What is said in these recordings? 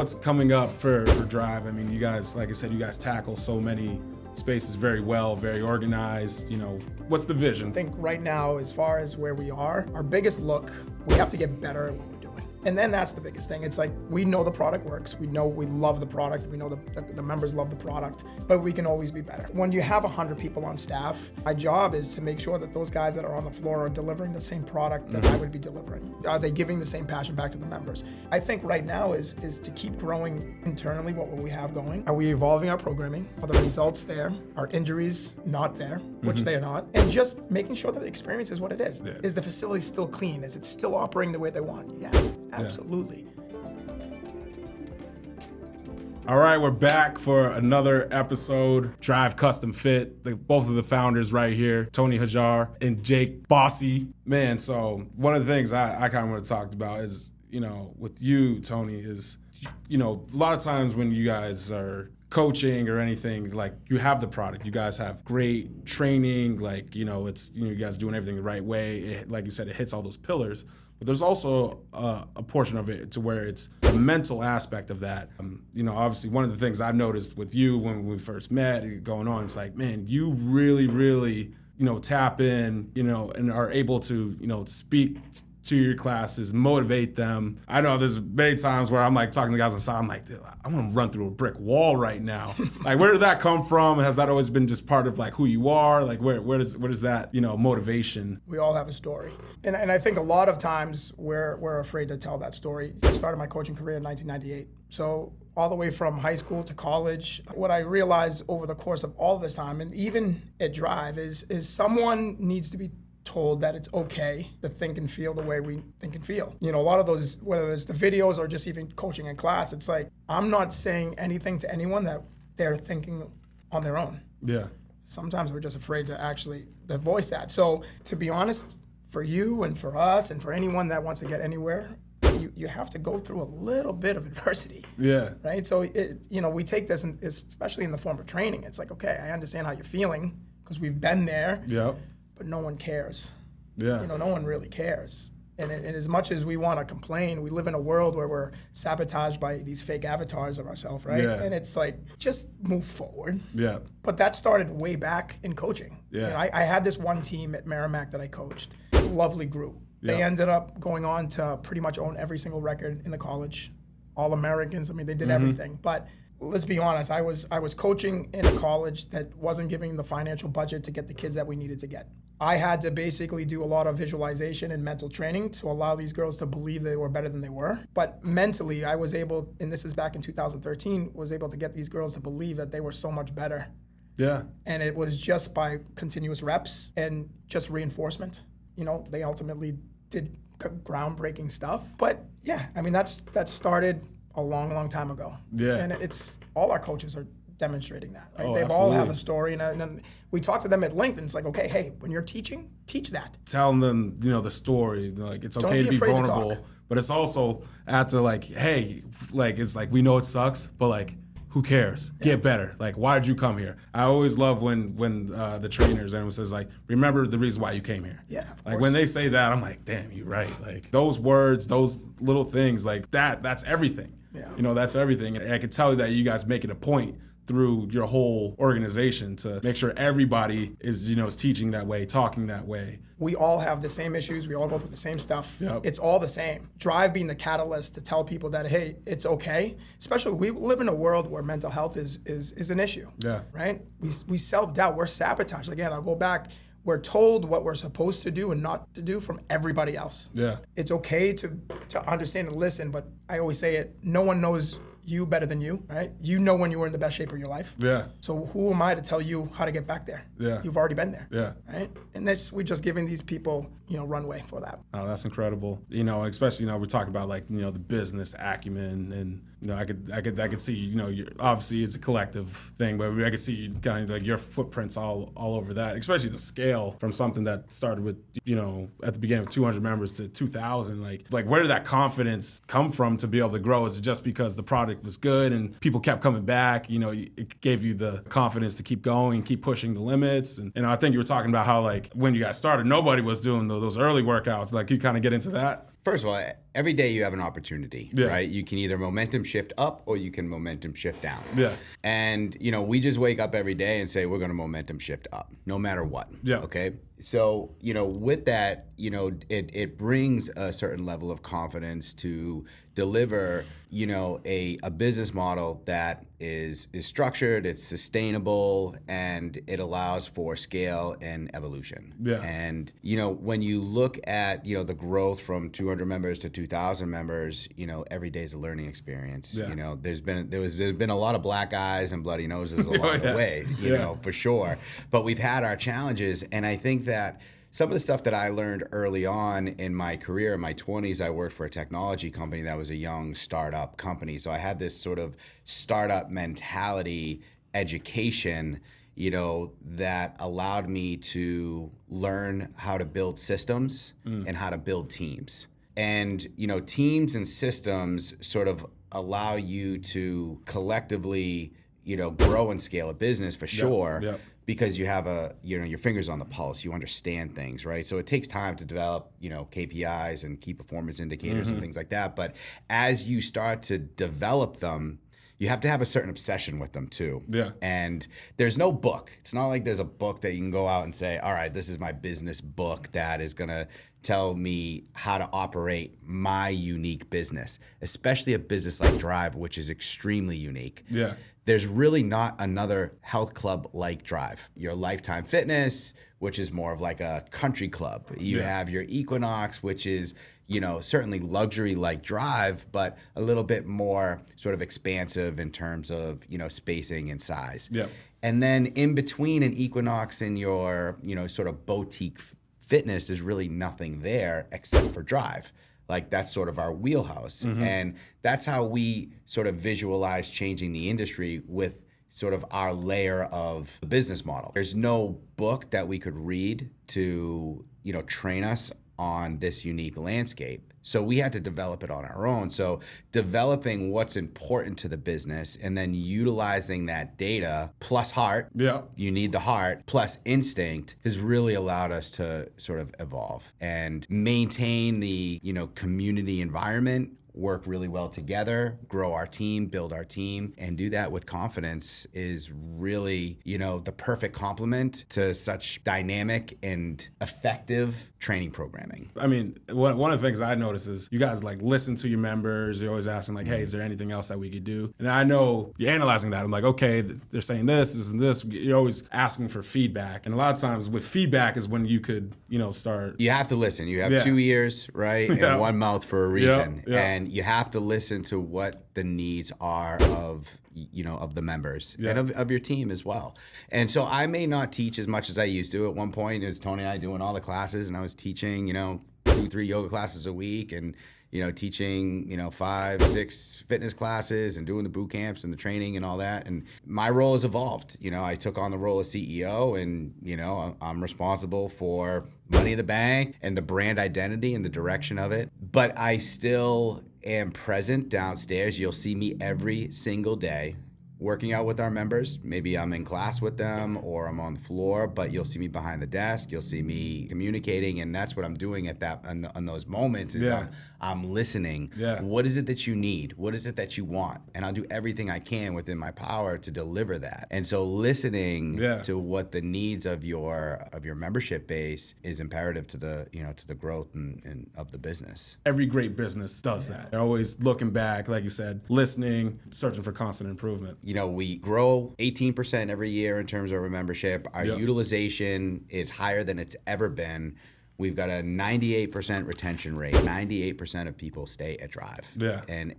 What's coming up for Drive? I mean, you guys, like I said, you guys tackle so many spaces very well, very organized. What's the vision? I think right now, as far as where we are, our biggest look, we have to get better at what we're doing. And then that's the biggest thing. It's like, we know the product works. We know we love the product. We know the members love the product, but we can always be better. When you have 100 people on staff, my job is to make sure that those guys that are on the floor are delivering the same product that I would be delivering. Are they giving the same passion back to the members? I think right now is to keep growing internally what we have going. Are we evolving our programming? Are the results there? Are injuries not there? Which they are not. And just making sure that the experience is what it is. Yeah. Is the facility still clean? Is it still operating the way they want? Yes, absolutely. All right, we're back for another episode, Drive Custom Fit. Both of the founders right here, Tony Hajjar and Jake Bosse. Man, so one of the things I kind of want to talk about is, with you, Tony, is, a lot of times when you guys are coaching or anything, like, you have the product, you guys have great training, like, it's, you guys doing everything the right way. Like you said, it hits all those pillars. But there's also a portion of it to where it's the mental aspect of that. Obviously, one of the things I've noticed with you when we first met going on, it's like, man, you really, really, tap in, and are able to, speak to your classes, motivate them. I know there's many times where I'm like talking to guys on the side, I'm like, dude, I'm gonna run through a brick wall right now. Like, where did that come from? Has that always been just part of like who you are? Like, where does that, motivation? We all have a story. And I think a lot of times we're afraid to tell that story. I started my coaching career in 1998. So all the way from high school to college, what I realized over the course of all this time, and even at Drive, is someone needs to be told that it's okay to think and feel the way we think and feel. A lot of those, whether it's the videos or just even coaching in class, it's like, I'm not saying anything to anyone that they're thinking on their own. Yeah. Sometimes we're just afraid to voice that. So to be honest, for you and for us and for anyone that wants to get anywhere, you have to go through a little bit of adversity. Yeah. Right? So, we take this, especially in the form of training. It's like, okay, I understand how you're feeling because we've been there. Yeah. But no one cares. Yeah. No one really cares. And as much as we want to complain, we live in a world where we're sabotaged by these fake avatars of ourselves, right? Yeah. And it's like, just move forward. Yeah. But that started way back in coaching. Yeah. I had this one team at Merrimack that I coached, lovely group. Yeah. They ended up going on to pretty much own every single record in the college, all Americans. I mean, they did everything. But let's be honest, I was coaching in a college that wasn't giving the financial budget to get the kids that we needed to get. I had to basically do a lot of visualization and mental training to allow these girls to believe they were better than they were. But mentally, I was able, and this is back in 2013, was able to get these girls to believe that they were so much better. Yeah. And it was just by continuous reps and just reinforcement. They ultimately did groundbreaking stuff. But yeah, I mean, that started a long, long time ago. Yeah. And it's all our coaches are demonstrating that. Right? Oh, They've absolutely. all have a story, and we talk to them at length, and it's like, okay, hey, when you're teaching, teach that. Telling them, the story, like, it's okay to be afraid to vulnerable, talk. but it's also at the, like, hey, like, it's like, we know it sucks, but like, who cares? Get better. Like, why did you come here? I always love when the trainers, everyone says, like, remember the reason why you came here. Yeah, of Like, course. when they say that, I'm like, damn, you're right. Like, those words, those little things, like, that's everything. Yeah. That's everything. And I could tell you that you guys make it a point through your whole organization to make sure everybody is, is teaching that way, talking that way. We all have the same issues. We all go through the same stuff. Yep. It's all the same. Drive being the catalyst to tell people that, hey, it's okay. Especially we live in a world where mental health is an issue. Yeah. Right? We self-doubt. We're sabotaged. Again, I'll go back. We're told what we're supposed to do and not to do from everybody else. Yeah. It's okay to understand and listen, but I always say it, no one knows you better than you, right? You know when you were in the best shape of your life. Yeah. So who am I to tell you how to get back there? Yeah. You've already been there. Yeah. Right? And we're just giving these people, runway for that. Oh, that's incredible. Especially, we're talking about like, the business acumen and, I could see, you're, obviously it's a collective thing, but I could see kind of like your footprints all over that, especially the scale from something that started with, at the beginning with 200 members to 2,000. Like where did that confidence come from to be able to grow? Is it just because the product was good and people kept coming back? It gave you the confidence to keep going, keep pushing the limits. And I think you were talking about how like when you guys started, nobody was doing those early workouts. Like you kind of get into that. First of all, every day you have an opportunity, Yeah. right? You can either momentum shift up or you can momentum shift down. Yeah. And, we just wake up every day and say, we're going to momentum shift up, no matter what. Yeah. Okay. So, with that, it brings a certain level of confidence to deliver, a business model that is structured, it's sustainable, and it allows for scale and evolution. Yeah. And, when you look at, the growth from 200 members to 2,000 members, every day is a learning experience. Yeah. There's been a lot of black eyes and bloody noses along the way, for sure. But we've had our challenges, and I think that some of the stuff that I learned early on in my career, in my 20s, I worked for a technology company that was a young startup company. So I had this sort of startup mentality education, that allowed me to learn how to build systems and how to build teams. And, teams and systems sort of allow you to collectively, grow and scale a business for sure. Yep. Because you have your fingers on the pulse, you understand things, right? So it takes time to develop, KPIs and key performance indicators and things like that. But as you start to develop them, you have to have a certain obsession with them too. Yeah. And there's no book. It's not like there's a book that you can go out and say, all right, this is my business book that is going to tell me how to operate my unique business, especially a business like Drive, which is extremely unique. Yeah. There's really not another health club like Drive. Your Lifetime Fitness, which is more of like a country club. You have your Equinox, which is, certainly luxury like Drive, but a little bit more sort of expansive in terms of, spacing and size. Yeah. And then in between an Equinox and your, sort of boutique fitness, there's really nothing there except for Drive. Like that's sort of our wheelhouse. And that's how we sort of visualize changing the industry with sort of our layer of the business model. There's no book that we could read to, train us on this unique landscape. So we had to develop it on our own. So developing what's important to the business and then utilizing that data plus heart, you need the heart, plus instinct has really allowed us to sort of evolve and maintain the, community environment, work really well together, grow our team, build our team, and do that with confidence is really, the perfect complement to such dynamic and effective training programming. I mean, one of the things I notice is you guys like listen to your members. You're always asking like, hey, is there anything else that we could do? And I know you're analyzing that. I'm like, okay, they're saying this and this. You're always asking for feedback. And a lot of times with feedback is when you could, start. You have to listen. You have 2 ears, right? And one mouth for a reason. And you have to listen to what the needs are of the members and of your team as well. And so I may not teach as much as I used to. At one point, it was Tony and I doing all the classes, and I was teaching, 2-3 yoga classes a week, and teaching 5-6 fitness classes and doing the boot camps and the training and all that. And my role has evolved. I took on the role of CEO, and I'm responsible for Money in the Bank and the brand identity and the direction of it. But I still am present downstairs. You'll see me every single day working out with our members. Maybe I'm in class with them or I'm on the floor, but you'll see me behind the desk. You'll see me communicating, and that's what I'm doing at that on those moments is I'm listening. What is it that you need? What is it that you want? And I'll do everything I can within my power to deliver that. And so listening to what the needs of your membership base is imperative to the to the growth and of the business. Every great business does that. They're always looking back, like you said, listening, searching for constant improvement. We grow 18% every year in terms of our membership. Our utilization is higher than it's ever been. We've got a 98% retention rate. 98% of people stay at Drive. And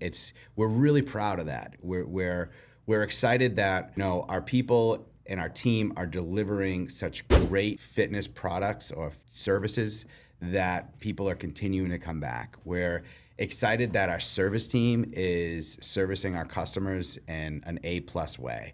we're really proud of that. We're excited that our people and our team are delivering such great fitness products or services that people are continuing to come back. We're excited that our service team is servicing our customers in an A+ way.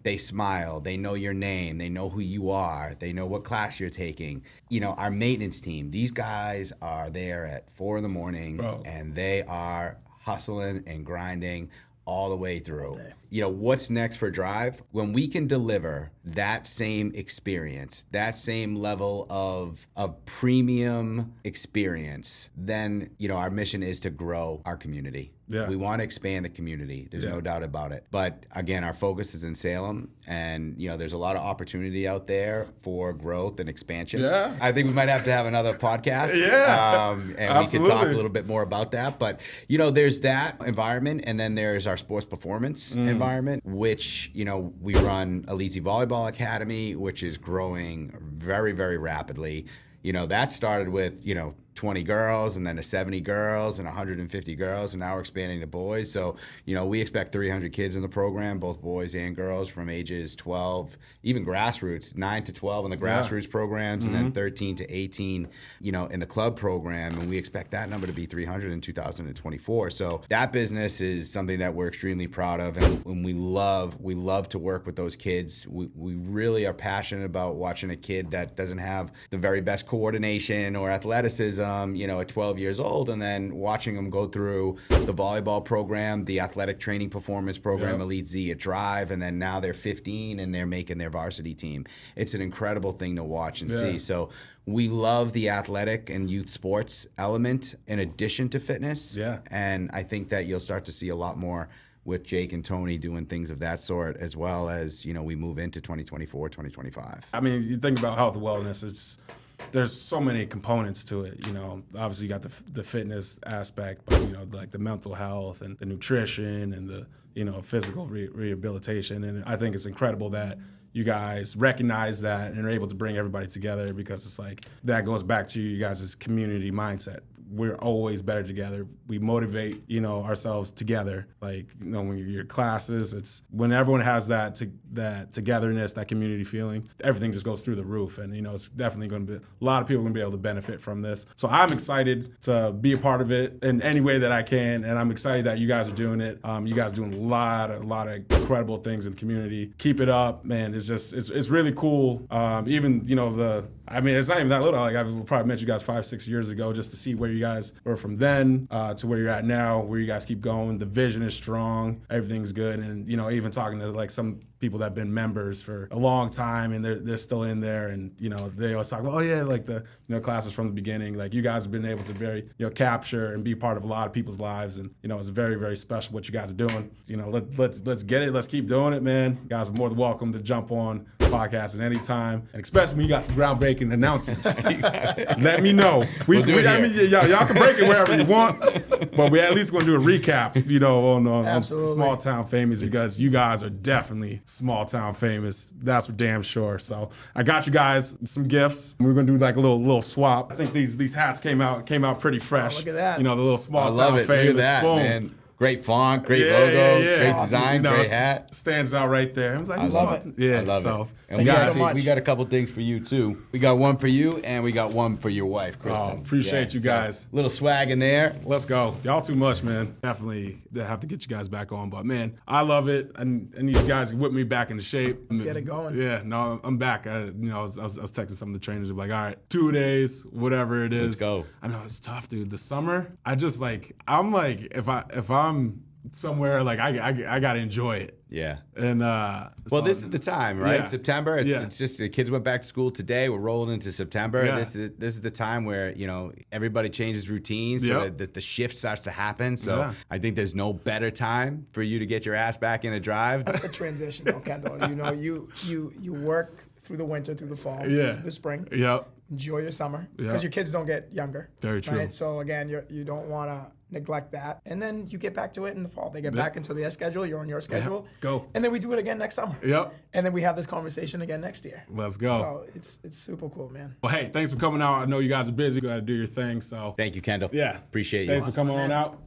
They smile, they know your name, they know who you are, they know what class you're taking. Our maintenance team, these guys are there at 4 a.m, and they are hustling and grinding all the way through. All day. You know, what's next for Drive? When we can deliver that same experience, that same level of premium experience, then, you know, our mission is to grow our community. Yeah. We want to expand the community. There's no doubt about it. But again, our focus is in Salem, and you know, there's a lot of opportunity out there for growth and expansion. Yeah. I think we might have to have another podcast. Yeah. And Absolutely. we can talk a little bit more about that. But you know, there's that environment, and then there's our sports performance environment, which, you know, we run Elite Volleyball Academy, which is growing very, very rapidly. You know, that started with, you know, 20 girls and then to 70 girls and 150 girls, and now we're expanding to boys. So, you know, we expect 300 kids in the program, both boys and girls, from ages 12, even grassroots, 9 to 12 in the grassroots programs, and then 13 to 18, you know, in the club program. And we expect that number to be 300 in 2024. So that business is something that we're extremely proud of, and we love to work with those kids. We really are passionate about watching a kid that doesn't have the very best coordination or athleticism, you know, at 12 years old, and then watching them go through the volleyball program, the athletic training performance program, Elite Z at Drive, and then now they're 15 and they're making their varsity team. It's an incredible thing to watch and see. So we love the athletic and youth sports element in addition to fitness. Yeah. And I think that you'll start to see a lot more with Jake and Tony doing things of that sort, as well as, you know, we move into 2024, 2025. I mean, you think about health and wellness, there's so many components to it. You know, obviously you got the fitness aspect, but, you know, like the mental health and the nutrition and the, you know, physical rehabilitation. And I think it's incredible that you guys recognize that and are able to bring everybody together, because it's like that goes back to you guys' community mindset. We're always better together. We motivate, you know, ourselves together. Like, you know, when your classes, it's when everyone has that togetherness, that community feeling, everything just goes through the roof. And, you know, it's definitely going to be, a lot of people are going to be able to benefit from this. So I'm excited to be a part of it in any way that I can. And I'm excited that you guys are doing it. You guys are doing a lot of incredible things in the community. Keep it up, man. It's really cool. Even, you know, it's not even that little. Like, I've probably met you guys 5-6 years ago, just to see where you guys were from then to where you're at now, where you guys keep going. The vision is strong. Everything's good. And, you know, even talking to like some people that have been members for a long time and they're still in there, and, you know, they always talk about, oh yeah, like the, you know, classes from the beginning. Like, you guys have been able to very, you know, capture and be part of a lot of people's lives, and, you know, it's very, very special what you guys are doing. You know, let's get it. Let's keep doing it, man. You guys are more than welcome to jump on the podcast at any time, and especially when you got some groundbreaking announcements. Let me know. Y'all can break it wherever you want, but we at least going to do a recap, you know, on Small Town Famous, because you guys are definitely small town famous. That's for damn sure. So I got you guys some gifts. We're gonna do like a little swap. I think these hats came out pretty fresh. Oh, look at that. You know, the little Small Town Love it. Famous. Look at that, boom. man. Great font, great logo, great design, you know, great hat. Stands out right there. I'm like, I love it. Yeah, I love so. it. And Thank you so much. we got a couple things for you too. We got one for you, and we got one for your wife, Kristen. Appreciate you guys. Little swag in there. Let's go. Y'all too much, man. Definitely have to get you guys back on. But, man, I love it. I need you guys to whip me back into shape. Let's get it going. Yeah, no, I'm back. You know, I was texting some of the trainers. I'm like, all right, 2 days, whatever it is. Let's go. I know, it's tough, dude. The summer, I'm like, if I'm somewhere, like, I got to enjoy it. Yeah. And well, this is the time, right? Yeah. September. It's just the kids went back to school today. We're rolling into September. Yeah. This is the time where, you know, everybody changes routines, so that the shift starts to happen. So I think there's no better time for you to get your ass back in a drive. That's the transition, though, Kendall. You know, you work through the winter, through the fall, through the spring. Yep. Enjoy your summer, because your kids don't get younger. Very true. Right? So again, you don't want to neglect that, and then you get back to it in the fall. They get back into their schedule. You're on your schedule. Go. And then we do it again next summer. Yep. And then we have this conversation again next year. Let's go. So it's super cool, man. Well, hey, thanks for coming out. I know you guys are busy. You got to do your thing. So Thank you, Kendall. Yeah. Appreciate you. Thanks for coming on out.